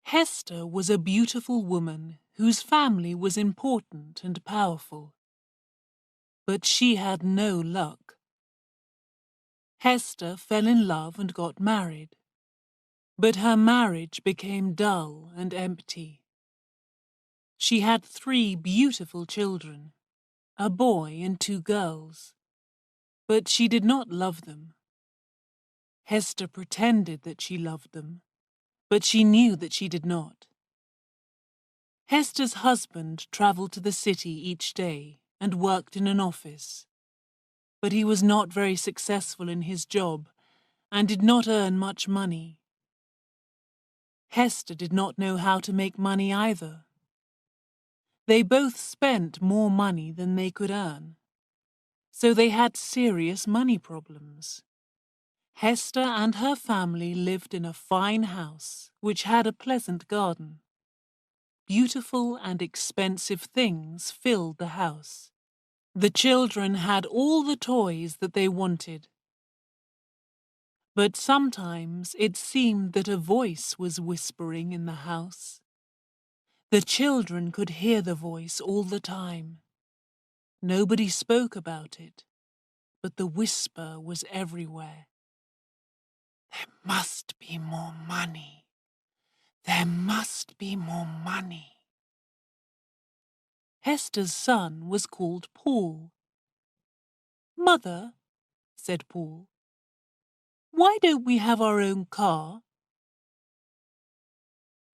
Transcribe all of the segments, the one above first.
Hester was a beautiful woman whose family was important and powerful. But she had no luck. Hester fell in love and got married. But her marriage became dull and empty. She had 3 beautiful children, a boy and 2 girls. But she did not love them. Hester pretended that she loved them, but she knew that she did not. Hester's husband travelled to the city each day and worked in an office. But he was not very successful in his job and did not earn much money. Hester did not know how to make money either. They both spent more money than they could earn, so they had serious money problems. Hester and her family lived in a fine house which had a pleasant garden. Beautiful and expensive things filled the house. The children had all the toys that they wanted. But sometimes it seemed that a voice was whispering in the house. The children could hear the voice all the time. Nobody spoke about it, but the whisper was everywhere. There must be more money. There must be more money. Hester's son was called Paul. "Mother," said Paul, "why don't we have our own car?"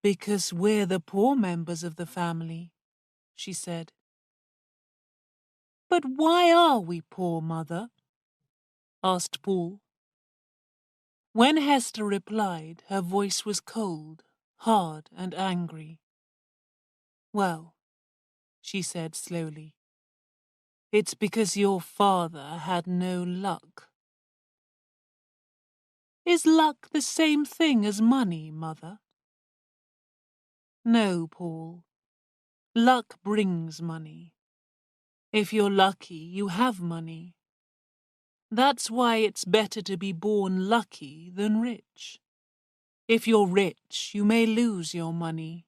"Because we're the poor members of the family," she said. "But why are we poor, Mother?" asked Paul. When Hester replied, her voice was cold, hard, and angry. "Well," she said slowly, "it's because your father had no luck." "Is luck the same thing as money, Mother?" "No, Paul. Luck brings money. If you're lucky, you have money. That's why it's better to be born lucky than rich. If you're rich, you may lose your money.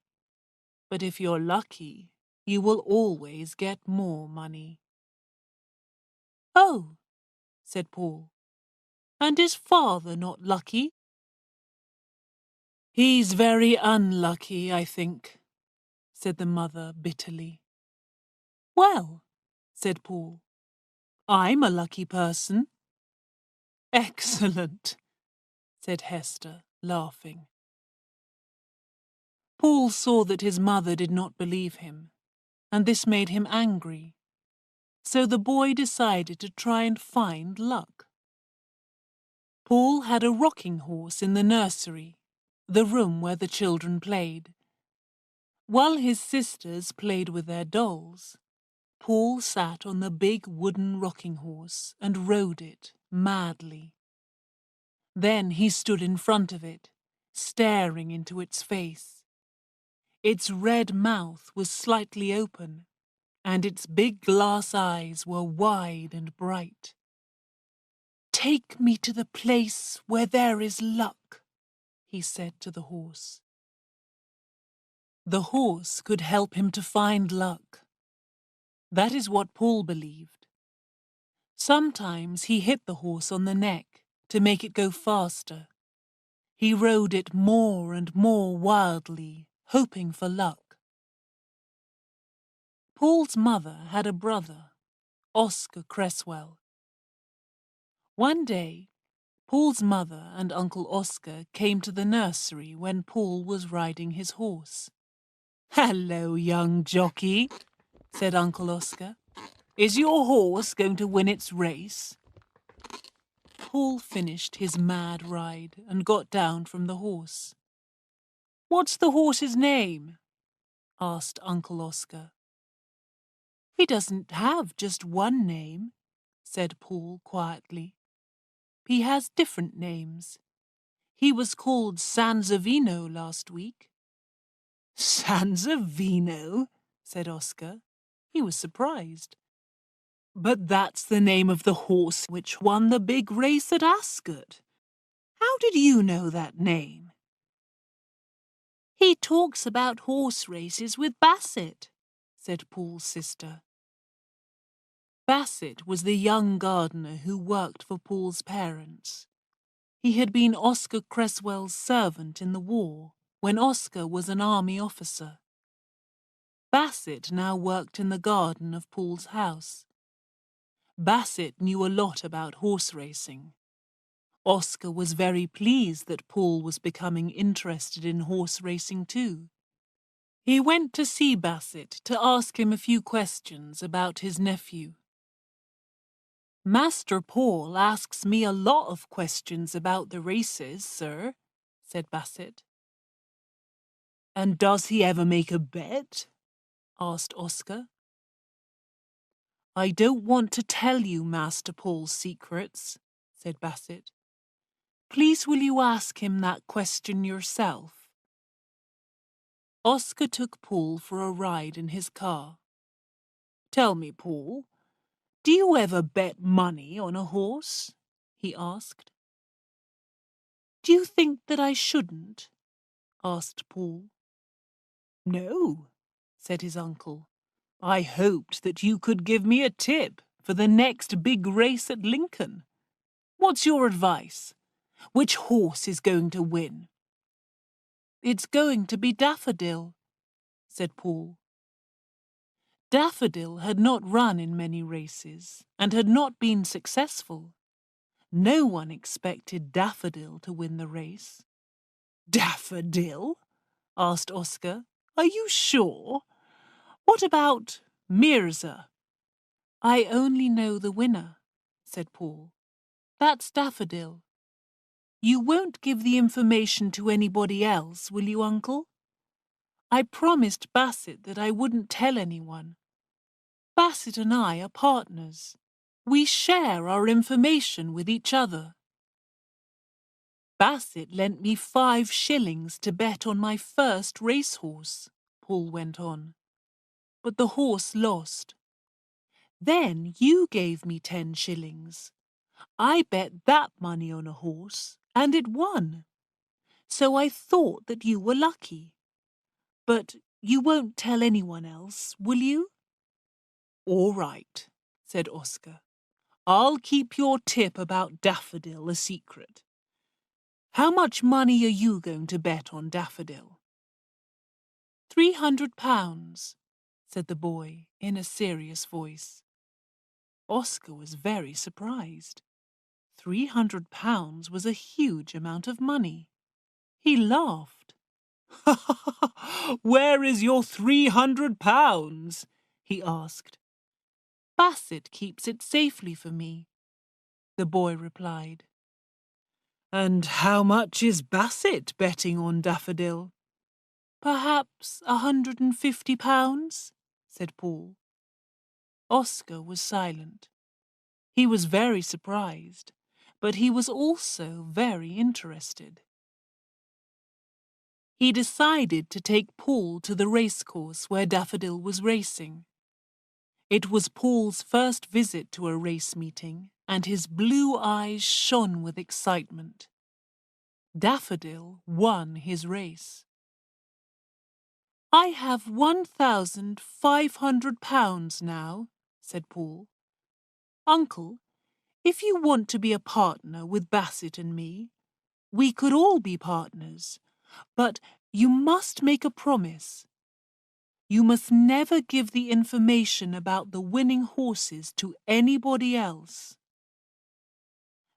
But if you're lucky, you will always get more money." "Oh," said Paul, "and is father not lucky?" "He's very unlucky, I think," said the mother bitterly. "Well," said Paul, "I'm a lucky person." "Excellent," said Hester, laughing. Paul saw that his mother did not believe him, and this made him angry. So the boy decided to try and find luck. Paul had a rocking horse in the nursery, the room where the children played. While his sisters played with their dolls, Paul sat on the big wooden rocking horse and rode it madly. Then he stood in front of it, staring into its face. Its red mouth was slightly open, and its big glass eyes were wide and bright. "Take me to the place where there is luck," he said to the horse. The horse could help him to find luck. That is what Paul believed. Sometimes he hit the horse on the neck to make it go faster. He rode it more and more wildly, hoping for luck. Paul's mother had a brother, Oscar Cresswell. One day, Paul's mother and Uncle Oscar came to the nursery when Paul was riding his horse. "Hello, young jockey," said Uncle Oscar. "Is your horse going to win its race?" Paul finished his mad ride and got down from the horse. "What's the horse's name?" asked Uncle Oscar. "He doesn't have just one name," said Paul quietly. "He has different names. He was called Sanzavino last week." "Sanzavino?" said Oscar. He was surprised. "But that's the name of the horse which won the big race at Ascot. How did you know that name?" "He talks about horse races with Bassett, said Paul's sister. Bassett was the young gardener who worked for Paul's parents. He had been Oscar Cresswell's servant in the war, when Oscar was an army officer. Bassett now worked in the garden of Paul's house. Bassett knew a lot about horse racing. Oscar was very pleased that Paul was becoming interested in horse racing too. He went to see Bassett to ask him a few questions about his nephew. Master Paul asks me a lot of questions about the races, sir, said Bassett. And does he ever make a bet? Asked Oscar. I don't want to tell you Master Paul's secrets, said Bassett. Please will you ask him that question yourself? Oscar took Paul for a ride in his car. Tell me, Paul, do you ever bet money on a horse? He asked. Do you think that I shouldn't? Asked Paul. No, said his uncle. I hoped that you could give me a tip for the next big race at Lincoln. What's your advice? Which horse is going to win? It's going to be Daffodil, said Paul. Daffodil had not run in many races and had not been successful. No one expected Daffodil to win the race. Daffodil? Asked Oscar. Are you sure? What about Mirza? I only know the winner, said Paul. That's Daffodil. You won't give the information to anybody else, will you, Uncle? I promised Bassett that I wouldn't tell anyone. Bassett and I are partners. We share our information with each other. Bassett lent me 5 shillings to bet on my first racehorse, Paul went on. But the horse lost. Then you gave me 10 shillings. I bet that money on a horse, and it won. So I thought that you were lucky. But you won't tell anyone else, will you? All right, said Oscar. I'll keep your tip about Daffodil a secret. How much money are you going to bet on Daffodil? £300, said the boy in a serious voice. Oscar was very surprised. £300 was a huge amount of money. He laughed. Where is your £300? He asked. Bassett keeps it safely for me, the boy replied. And how much is Bassett betting on Daffodil? Perhaps £150, said Paul. Oscar was silent. He was very surprised, but he was also very interested. He decided to take Paul to the racecourse where Daffodil was racing. It was Paul's first visit to a race meeting, and his blue eyes shone with excitement. Daffodil won his race. I have £1,500 now, said Paul. Uncle, if you want to be a partner with Bassett and me, we could all be partners, but you must make a promise. You must never give the information about the winning horses to anybody else.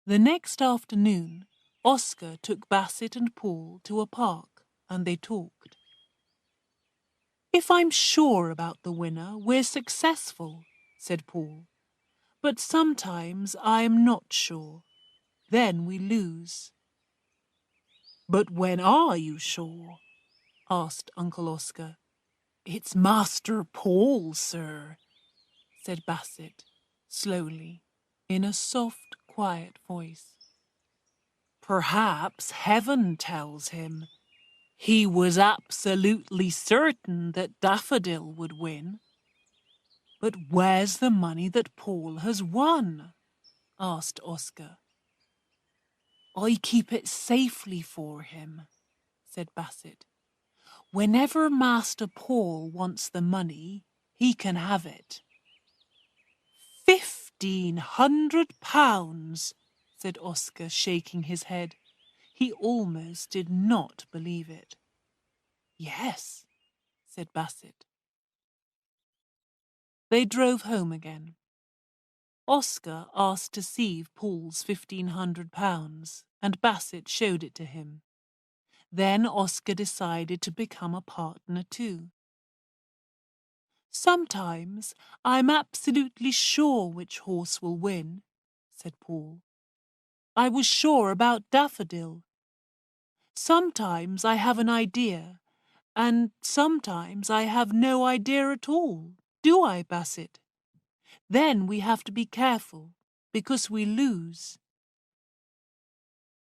The next afternoon, Oscar took Bassett and Paul to a park, and they talked. If I'm sure about the winner, we're successful, said Paul. But sometimes I am not sure. Then we lose. But when are you sure? Asked Uncle Oscar. It's Master Paul, sir, said Bassett, slowly, in a soft, quiet voice. Perhaps heaven tells him. He was absolutely certain that Daffodil would win. But where's the money that Paul has won? Asked Oscar. I keep it safely for him, said Bassett. Whenever Master Paul wants the money, he can have it. £1,500, said Oscar, shaking his head. He almost did not believe it. Yes, said Basset. They drove home again. Oscar asked to see Paul's £1,500, and Basset showed it to him. Then Oscar decided to become a partner too. Sometimes I'm absolutely sure which horse will win, said Paul. I was sure about Daffodil. Sometimes I have an idea, and sometimes I have no idea at all. Do I, Basset? Then we have to be careful, because we lose.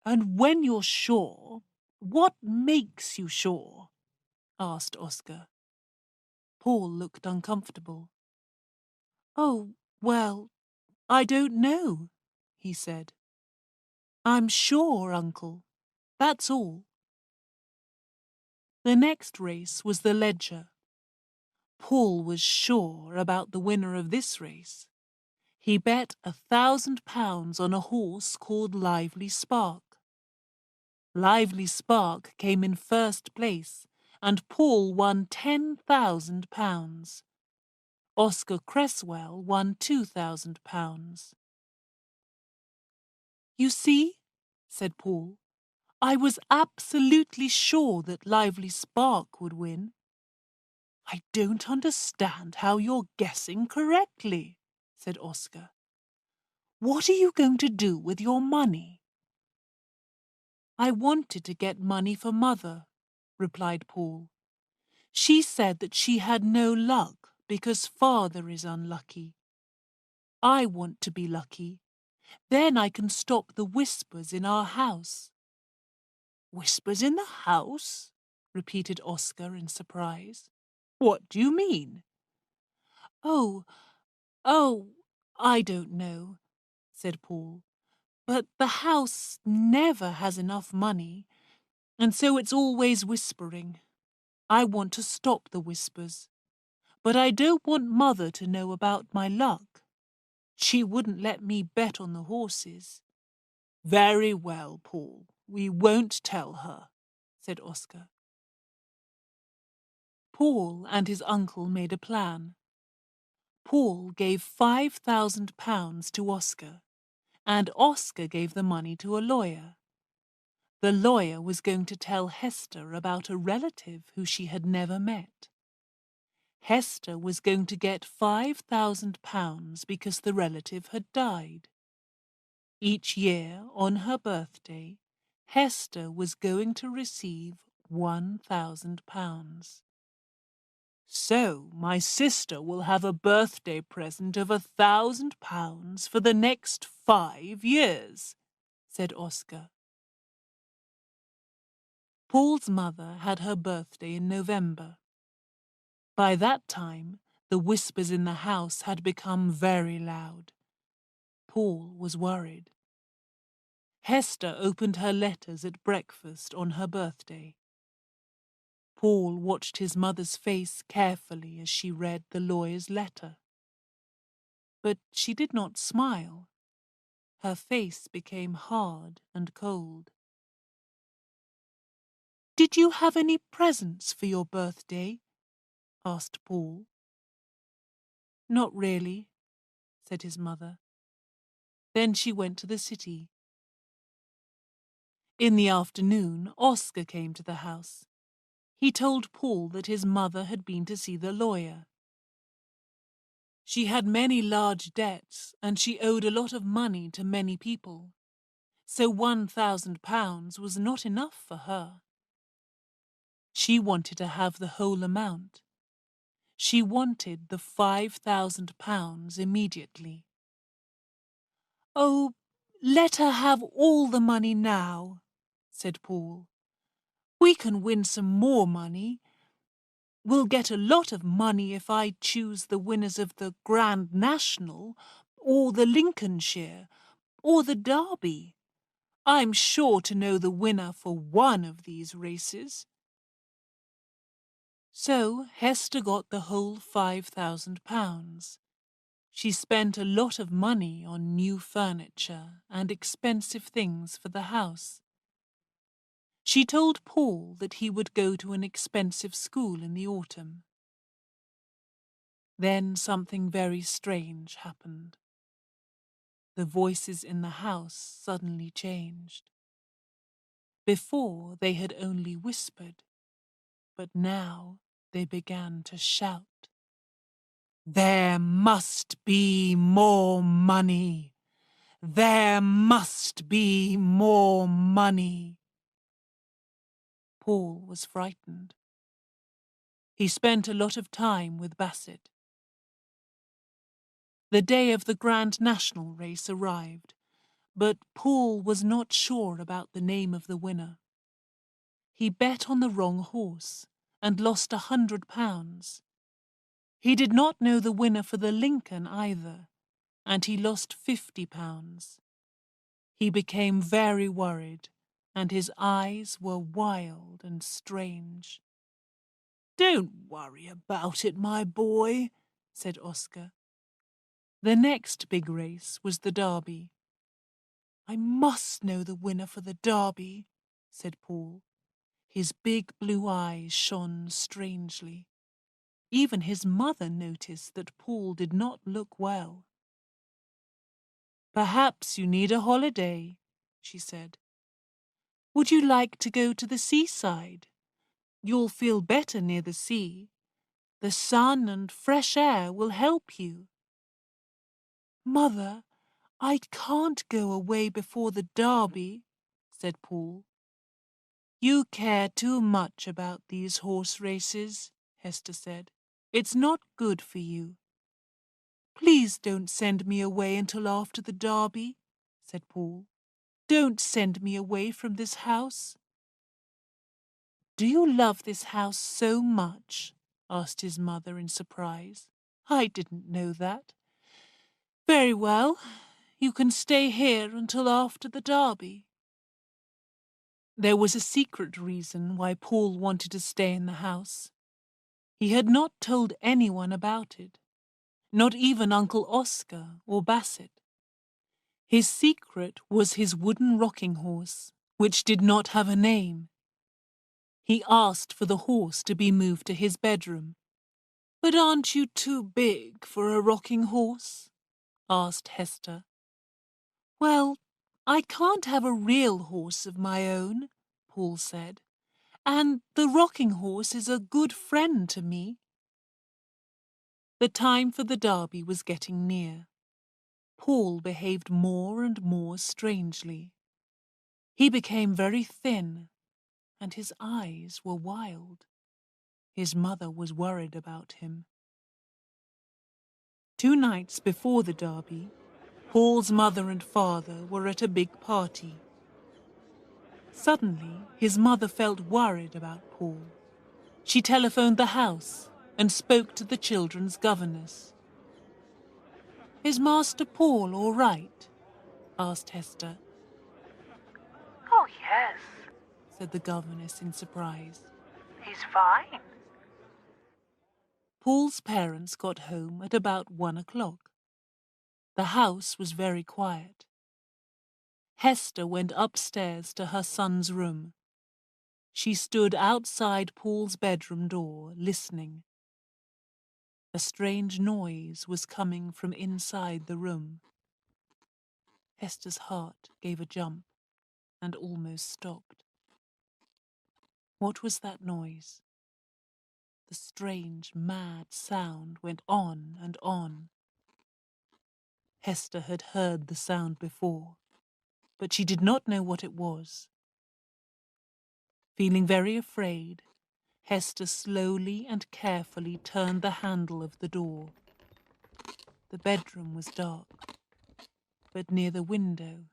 And when you're sure, what makes you sure? Asked Oscar. Paul looked uncomfortable. Oh, well, I don't know, he said. I'm sure, Uncle. That's all. The next race was the Ledger. Paul was sure about the winner of this race. He bet £1,000 on a horse called Lively Spark. Lively Spark came in first place, and Paul won £10,000. Oscar Cresswell won £2,000. You see, said Paul, I was absolutely sure that Lively Spark would win. I don't understand how you're guessing correctly, said Oscar. What are you going to do with your money? I wanted to get money for Mother, replied Paul. She said that she had no luck because Father is unlucky. I want to be lucky. Then I can stop the whispers in our house. Whispers in the house? Repeated Oscar in surprise. What do you mean? Oh, I don't know, said Paul. But the house never has enough money, and so it's always whispering. I want to stop the whispers. But I don't want Mother to know about my luck. She wouldn't let me bet on the horses. Very well, Paul. We won't tell her, said Oscar. Paul and his uncle made a plan. Paul gave £5,000 to Oscar, and Oscar gave the money to a lawyer. The lawyer was going to tell Hester about a relative who she had never met. Hester was going to get £5,000 because the relative had died. Each year, on her birthday, Hester was going to receive £1,000. So my sister will have a birthday present of £1,000 for the next 5 years, said Oscar. Paul's mother had her birthday in November. By that time, the whispers in the house had become very loud. Paul was worried. Hester opened her letters at breakfast on her birthday. Paul watched his mother's face carefully as she read the lawyer's letter. But she did not smile. Her face became hard and cold. "Did you have any presents for your birthday?" asked Paul. "Not really," said his mother. Then she went to the city. In the afternoon, Oscar came to the house. He told Paul that his mother had been to see the lawyer. She had many large debts, and she owed a lot of money to many people. So £1,000 was not enough for her. She wanted to have the whole amount. She wanted the £5,000 immediately. "Oh, let her have all the money now," said Paul. "We can win some more money. We'll get a lot of money if I choose the winners of the Grand National, or the Lincolnshire, or the Derby. I'm sure to know the winner for one of these races." So Hester got the whole £5,000. She spent a lot of money on new furniture and expensive things for the house. She told Paul that he would go to an expensive school in the autumn. Then something very strange happened. The voices in the house suddenly changed. Before they had only whispered, but now they began to shout. "There must be more money! There must be more money!" Paul was frightened. He spent a lot of time with Bassett. The day of the Grand National race arrived, but Paul was not sure about the name of the winner. He bet on the wrong horse and lost £100. He did not know the winner for the Lincoln either, and he lost £50. He became very worried, and his eyes were wild and strange. "Don't worry about it, my boy," said Oscar. The next big race was the Derby. "I must know the winner for the Derby," said Paul. His big blue eyes shone strangely. Even his mother noticed that Paul did not look well. "Perhaps you need a holiday," she said. "Would you like to go to the seaside? You'll feel better near the sea. The sun and fresh air will help you." "Mother, I can't go away before the Derby," said Paul. "You care too much about these horse races," Hester said. "It's not good for you." "Please don't send me away until after the Derby," said Paul. "Don't send me away from this house." "Do you love this house so much?" asked his mother in surprise. "I didn't know that." "Very well, you can stay here until after the Derby." There was a secret reason why Paul wanted to stay in the house. He had not told anyone about it, not even Uncle Oscar or Bassett. His secret was his wooden rocking horse, which did not have a name. He asked for the horse to be moved to his bedroom. "But aren't you too big for a rocking horse?" asked Hester. "Well, I can't have a real horse of my own," Paul said, "and the rocking horse is a good friend to me." The time for the Derby was getting near. Paul behaved more and more strangely. He became very thin, and his eyes were wild. His mother was worried about him. 2 nights before the Derby, Paul's mother and father were at a big party. Suddenly, his mother felt worried about Paul. She telephoned the house and spoke to the children's governess. "Is Master Paul all right?" asked Hester. "Oh, yes," said the governess in surprise. "he's fine." Paul's parents got home at about 1 o'clock. The house was very quiet. Hester went upstairs to her son's room. She stood outside Paul's bedroom door, listening. A strange noise was coming from inside the room. Hester's heart gave a jump and almost stopped. What was that noise? The strange, mad sound went on and on. Hester had heard the sound before, but she did not know what it was. Feeling very afraid, Hester slowly and carefully turned the handle of the door. The bedroom was dark, but near the window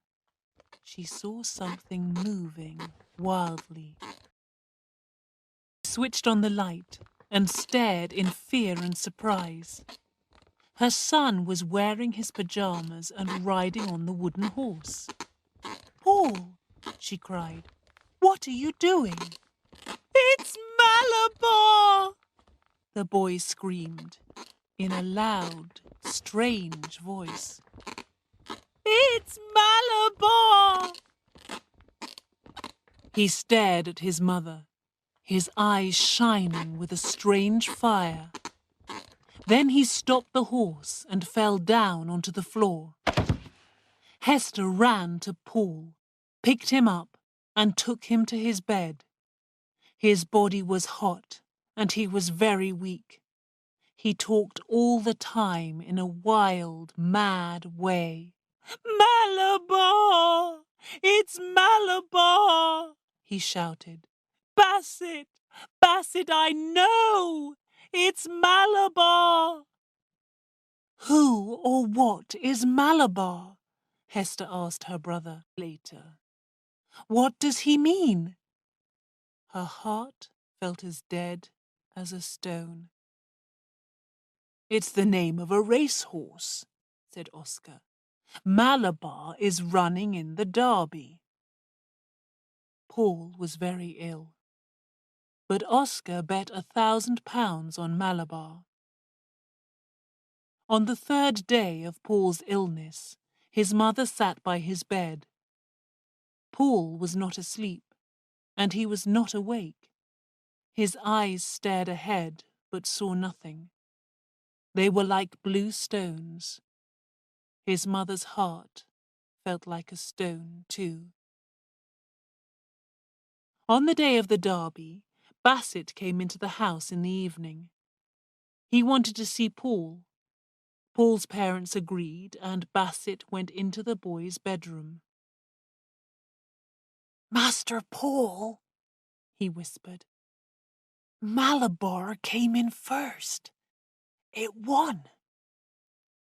she saw something moving wildly. She switched on the light and stared in fear and surprise. Her son was wearing his pajamas and riding on the wooden horse. "Paul," she cried, "what are you doing?" "It's Malabar!" the boy screamed in a loud, strange voice. It's Malabar! He stared at his mother, his eyes shining with a strange fire. Then he stopped the horse and fell down onto the floor. Hester ran to Paul, picked him up, and took him to his bed. His body was hot, and he was very weak. He talked all the time in a wild, mad way. Malabar! It's Malabar! He shouted. Bassett! Bassett, I know! It's Malabar! Who or what is Malabar? Hester asked her brother later. What does he mean? Her heart felt as dead as a stone. It's the name of a racehorse, said Oscar. Malabar is running in the Derby. Paul was very ill, but Oscar bet £1,000 on Malabar. On the third day of Paul's illness, his mother sat by his bed. Paul was not asleep, and he was not awake. His eyes stared ahead, but saw nothing. They were like blue stones. His mother's heart felt like a stone, too. On the day of the Derby, Bassett came into the house in the evening. He wanted to see Paul. Paul's parents agreed, and Bassett went into the boy's bedroom. Master Paul, he whispered, Malabar came in first. It won.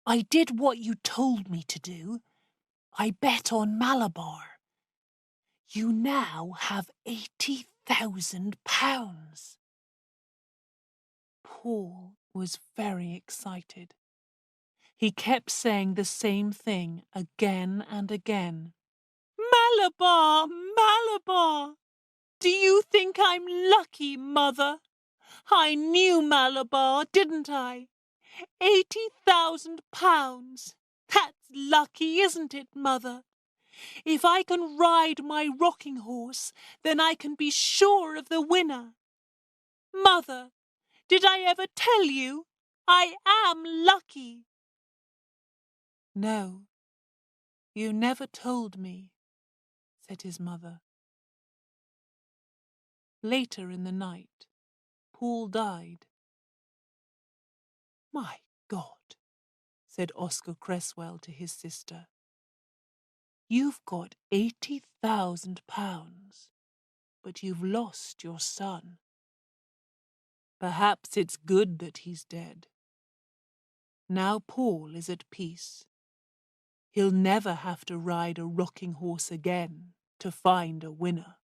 I did what you told me to do. I bet on Malabar. You now have £80,000. Paul was very excited. He kept saying the same thing again and again. Malabar, Malabar! Do you think I'm lucky, Mother? I knew Malabar, didn't I? £80,000. That's lucky, isn't it, Mother? If I can ride my rocking horse, then I can be sure of the winner. Mother, did I ever tell you? I am lucky. No, you never told me, said his mother. Later in the night, Paul died. My God, said Oscar Cresswell to his sister. You've got £80,000, but you've lost your son. Perhaps it's good that he's dead. Now Paul is at peace. He'll never have to ride a rocking horse again to find a winner.